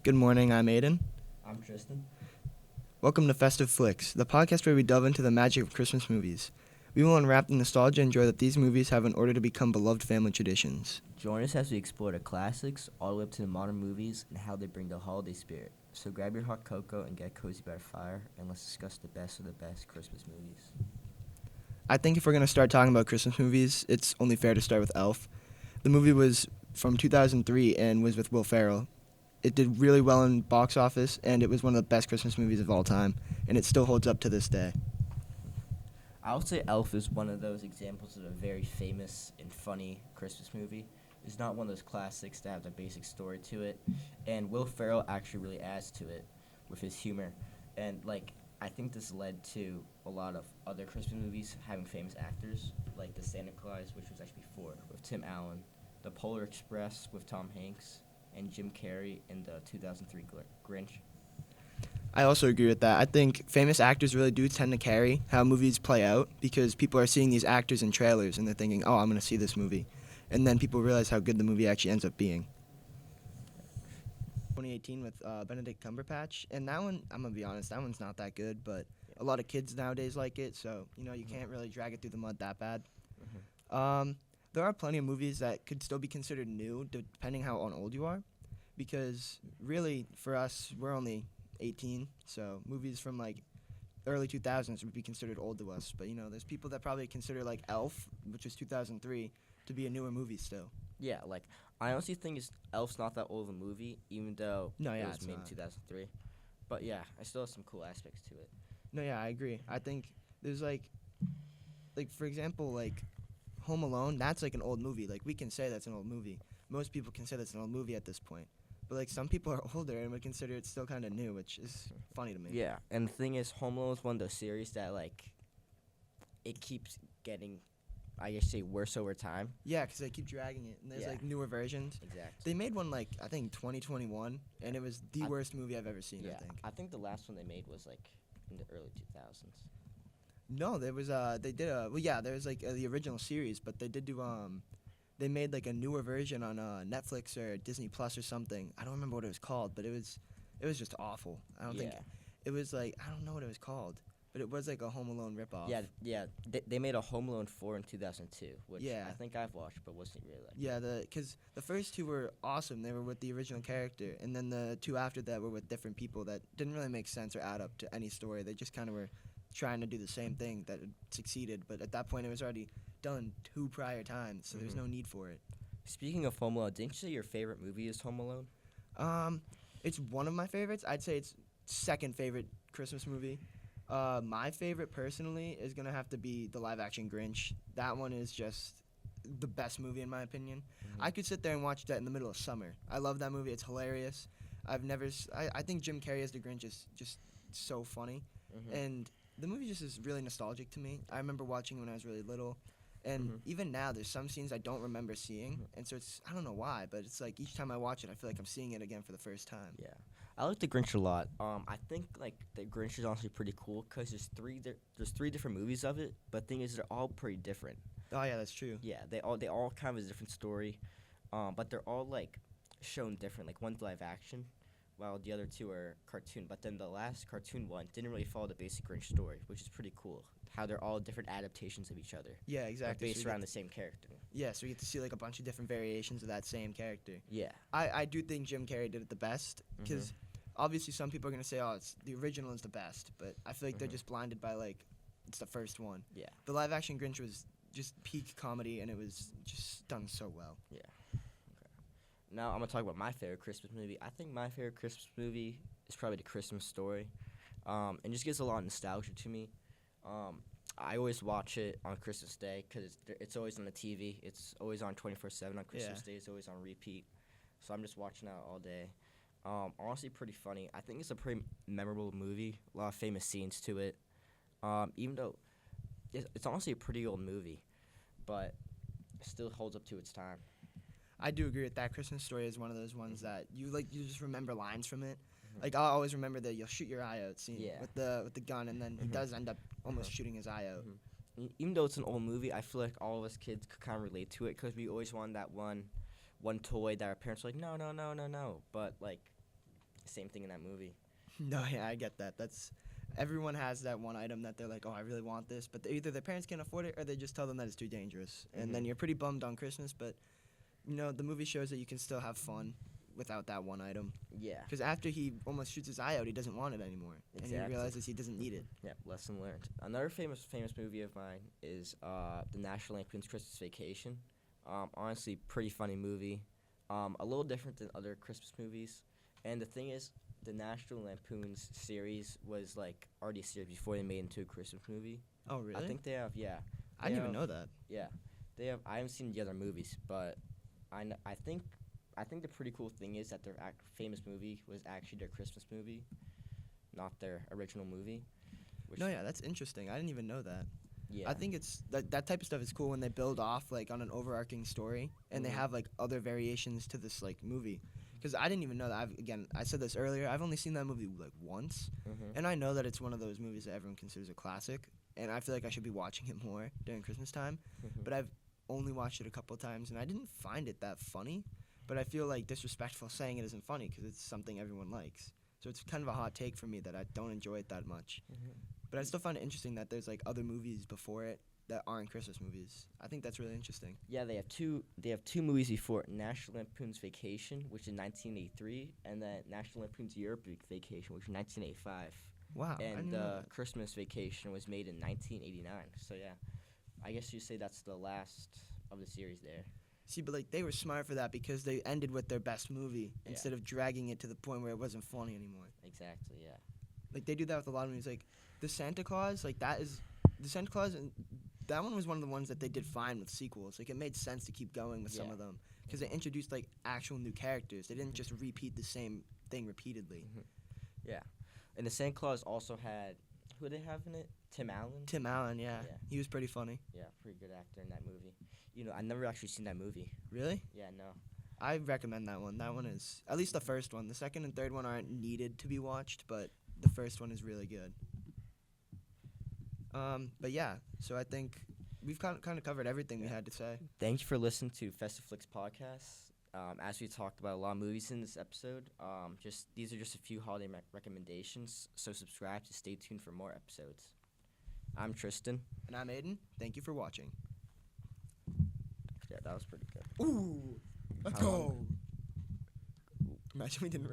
Good morning, I'm Aiden. I'm Tristan. Welcome to Festive Flicks, the podcast where we delve into the magic of Christmas movies. We will unwrap the nostalgia and joy that these movies have in order to become beloved family traditions. Join us as we explore the classics all the way up to the modern movies and how they bring the holiday spirit. So grab your hot cocoa and get cozy by the fire, and let's discuss the best of the best Christmas movies. I think if we're going to start talking about Christmas movies, it's only fair to start with Elf. The movie was from 2003 and was with Will Ferrell. It did really well in box office, and it was one of the best Christmas movies of all time, and it still holds up to this day. I would say Elf is one of those examples of a very famous and funny Christmas movie. It's not one of those classics that have a basic story to it, and Will Ferrell actually really adds to it with his humor. And, I think this led to a lot of other Christmas movies having famous actors, like The Santa Claus, which was actually before, with Tim Allen, The Polar Express with Tom Hanks, and Jim Carrey in the 2003 Grinch. I also agree with that. I think famous actors really do tend to carry how movies play out because people are seeing these actors in trailers and they're thinking, oh, I'm going to see this movie. And then people realize how good the movie actually ends up being. 2018 with Benedict Cumberbatch. And that one, I'm going to be honest, that one's not that good, but a lot of kids nowadays like it, so, you can't really drag it through the mud that bad. There are plenty of movies that could still be considered new, depending how old you are. Because really, for us, we're only 18, so movies from early 2000s would be considered old to us. But there's people that probably consider Elf, which was 2003, to be a newer movie still. Yeah, I honestly think Elf's not that old of a movie, even though it was made in 2003. But yeah, I still have some cool aspects to it. No, yeah, I agree. I think there's for example, Home Alone, that's an old movie. We can say that's an old movie. Most people can say that's an old movie at this point. But some people are older and would consider it still kind of new, which is funny to me. Yeah, and the thing is, Home Alone is one of those series that it keeps getting, I guess, worse over time. Yeah, because they keep dragging it, and there's newer versions. Exactly. They made one I think 2021, and it was the worst movie I've ever seen. Yeah, I think the last one they made was in the early 2000s. No, there was they did there was the original series, but they did do they made a newer version on Netflix or Disney Plus or something. I don't remember what it was called, but it was just awful. I don't think it was I don't know what it was called, but it was a Home Alone ripoff. Yeah. They made a Home Alone 4 in 2002, which I think I've watched, but wasn't really Yeah, because the first two were awesome. They were with the original character, and then the two after that were with different people that didn't really make sense or add up to any story. They just kind of were trying to do the same thing that had succeeded, but at that point it was already done 2 prior times, so there's no need for it. Speaking of Home Alone, didn't you say your favorite movie is Home Alone? It's one of my favorites. I'd say it's second favorite Christmas movie. My favorite personally is gonna have to be the live-action Grinch. That one is just the best movie in my opinion. I could sit there and watch that in the middle of summer. I love that movie. It's hilarious. I think Jim Carrey as the Grinch is just so funny, and the movie just is really nostalgic to me. I remember watching it when I was really little, and even now there's some scenes I don't remember seeing, and so I don't know why, but it's each time I watch it, I feel like I'm seeing it again for the first time. Yeah, I like the Grinch a lot. I think the Grinch is honestly pretty cool because there's three different movies of it, but the thing is they're all pretty different. Oh yeah, that's true. Yeah, they all kind of a different story, but they're all shown different. One's live action, while the other two are cartoon. But then the last cartoon one didn't really follow the basic Grinch story, which is pretty cool. How they're all different adaptations of each other. Yeah, exactly. Based around the same character. Yeah, so we get to see a bunch of different variations of that same character. Yeah. I do think Jim Carrey did it the best, because obviously some people are going to say, oh, it's the original is the best, but I feel like they're just blinded by it's the first one. Yeah. The live action Grinch was just peak comedy, and it was just done so well. Yeah. Now I'm going to talk about my favorite Christmas movie. I think my favorite Christmas movie is probably The Christmas Story. It just gives a lot of nostalgia to me. I always watch it on Christmas Day because it's always on the TV. It's always on 24/7 on Christmas Day. It's always on repeat. So I'm just watching it all day. Honestly, pretty funny. I think it's a pretty memorable movie. A lot of famous scenes to it. Even though it's honestly a pretty old movie, but it still holds up to its time. I do agree with that. Christmas Story is one of those ones that you just remember lines from it. I'll always remember the "you'll shoot your eye out" scene with the gun, and then he does end up almost shooting his eye out. Even though it's an old movie, I feel like all of us kids could kind of relate to it because we always wanted that one toy that our parents were like, no. But Same thing in that movie. No, yeah, I get that. Everyone has that one item that they're like, oh, I really want this, but either their parents can't afford it or they just tell them that it's too dangerous, and then Mhm. you're pretty bummed on Christmas. But the movie shows that you can still have fun without that one item. Yeah. Because after he almost shoots his eye out, he doesn't want it anymore, and he Exactly. realizes he doesn't need it. Yeah, lesson learned. Another famous movie of mine is the National Lampoon's Christmas Vacation. Honestly, pretty funny movie. A little different than other Christmas movies. And the thing is, the National Lampoon's series was like already a series before they made it into a Christmas movie. Oh, really? I think they have, yeah. I didn't even know that. Yeah, they have. I haven't seen the other movies, but I think the pretty cool thing is that their famous movie was actually their Christmas movie, not their original movie. Which, No, yeah, that's interesting. I didn't even know that. yeah. I think it's that type of stuff is cool when they build off like on an overarching story and they Mhm. have like other variations to this like movie. Because I didn't even know that. I said this earlier. I've only seen that movie like once, Mhm. and I know that it's one of those movies that everyone considers a classic. And I feel like I should be watching it more during Christmas time. Mhm. But I've only watched it a couple of times, and I didn't find it that funny. But I feel like disrespectful saying it isn't funny because it's something everyone likes. So it's kind of a hot take for me that I don't enjoy it that much. Mhm. But I still find it interesting that there's like other movies before it that aren't Christmas movies. I think that's really interesting. Yeah, they have two. They have two movies before it, National Lampoon's Vacation, which is 1983, and then National Lampoon's Europe Vacation, which is 1985. Wow. I And didn't know that. Christmas Vacation was made in 1989. So yeah, I guess you say that's the last of the series there. See, but like they were smart for that because they ended with their best movie Yeah. instead of dragging it to the point where it wasn't funny anymore. Exactly. Yeah. Like they do that with a lot of movies. Like the Santa Claus, like the Santa Claus, and that one was one of the ones that they did fine with sequels. Like it made sense to keep going with some Yeah. of them because they introduced like actual new characters. They didn't just repeat the same thing repeatedly. Yeah. And the Santa Claus also had who did they have in it? Tim Allen. Tim Allen, yeah, Yeah. he was pretty funny. Yeah, pretty good actor in that movie. I never actually seen that movie. Really? Yeah, no. I recommend that one. That one is at least the first one. The second and third one aren't needed to be watched, but the first one is really good. But yeah, so I think we've kind of covered everything we Yeah. had to say. Thank you for listening to Festive Flicks podcast. As we talked about a lot of movies in this episode, these are just a few holiday recommendations. So subscribe to stay tuned for more episodes. I'm Tristan. And I'm Aiden. Thank you for watching. Yeah, that was pretty good. Ooh, let's How long? go. Imagine we didn't